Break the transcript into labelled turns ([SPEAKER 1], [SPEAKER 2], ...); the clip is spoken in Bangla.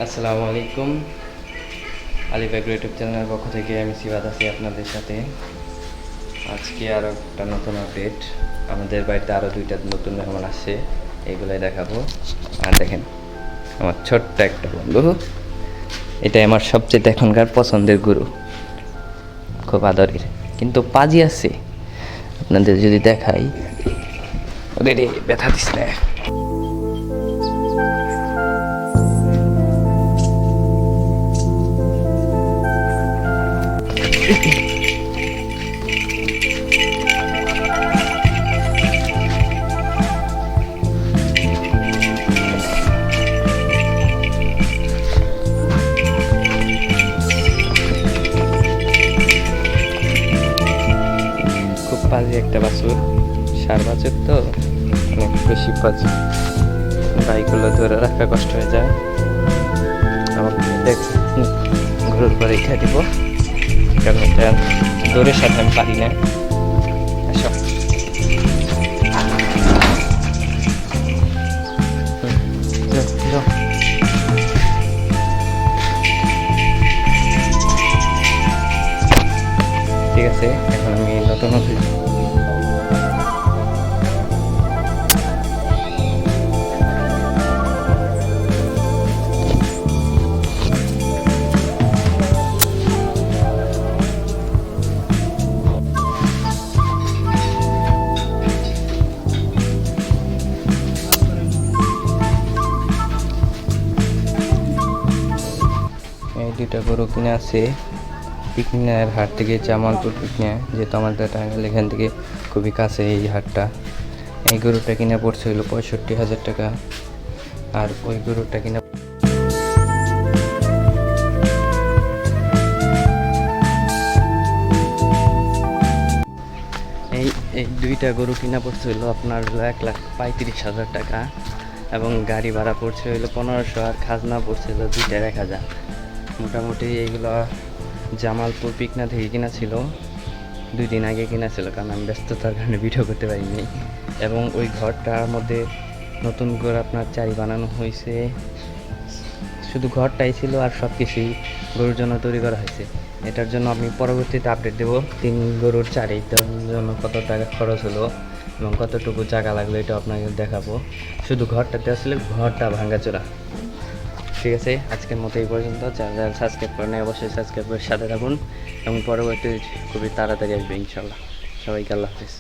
[SPEAKER 1] আসসালামু আলাইকুম। আলিফ এগ্রো ইউটিউব চ্যানেলের পক্ষ থেকে আমি সিবাদ আছি আপনাদের সাথে। আজকে আরও একটা নতুন আপডেট। আমাদের বাড়িতে আরও দুইটা নতুন মেহমান আসছে, এইগুলোই দেখাবো। আর দেখেন আমার ছোট্ট একটা বন্ধু, এটাই আমার সবচেয়ে এখনকার পছন্দের গুরু, খুব আদরের, কিন্তু পাজি আছে। আপনাদের যদি দেখাই, ওদের ব্যথা দিস না। খুব পাজি একটা বাছুর, সার বাছুর তো অনেক বেশি পাজি, বাইকগুলো ধরে রাখা কষ্ট হয়ে যায়। দেখ, ঘুরুর পরে উঠে দিব, কারণ এটা দৌড়ের সাথে আমি পারি না। আসো, যাও। ঠিক আছে, এখন আমি নতুন এই দুইটা গরু কিনে আছে পিকনিকের হাট থেকে, জামালপুর পিকনিক, যেহেতু আমাদের টাঙ্গাইল এখান থেকে খুবই কাছে এই হাটটা। এই গরুটা কিনে পড়ছে হলো 65,000 টাকা, আর ওই গরুটা কিনা এই এই দুইটা গরু কিনা পড়ছে হলো আপনার 1,35,000 টাকা, এবং গাড়ি ভাড়া পড়ছে হইলো 1500, আর খাজনা পড়ছে হলো 2টার 1,000। মোটামুটি এইগুলো জামালপুর পিকনা থেকে কিনা ছিল, 2 দিন আগে কিনা ছিল, কারণ আমি ব্যস্ততার কারণে ভিডিও করতে পারিনি। এবং ওই ঘরটার মধ্যে নতুন করে আপনার চারি বানানো হয়েছে, শুধু ঘরটাই ছিল, আর সব কিছুই গরুর জন্য তৈরি করা হয়েছে। এটার জন্য আমি পরবর্তীতে আপডেট দেবো, 3 গরুর চারিটার জন্য কত টাকা খরচ হলো এবং কতটুকু জায়গা লাগলো, এটা আপনাকে দেখাবো। শুধু ঘরটাতে আসলে ঘরটা ভাঙাচোরা। ঠিক আছে, আজকের মতো এই পর্যন্ত। যারা সাবস্ক্রাইব করেন অবশ্যই সাবস্ক্রাইব করে সাথে থাকুন, এবং পরবর্তী খুবই তাড়াতাড়ি আসবে ইনশাল্লাহ। সবাইকে আল্লাহ হাফিজ।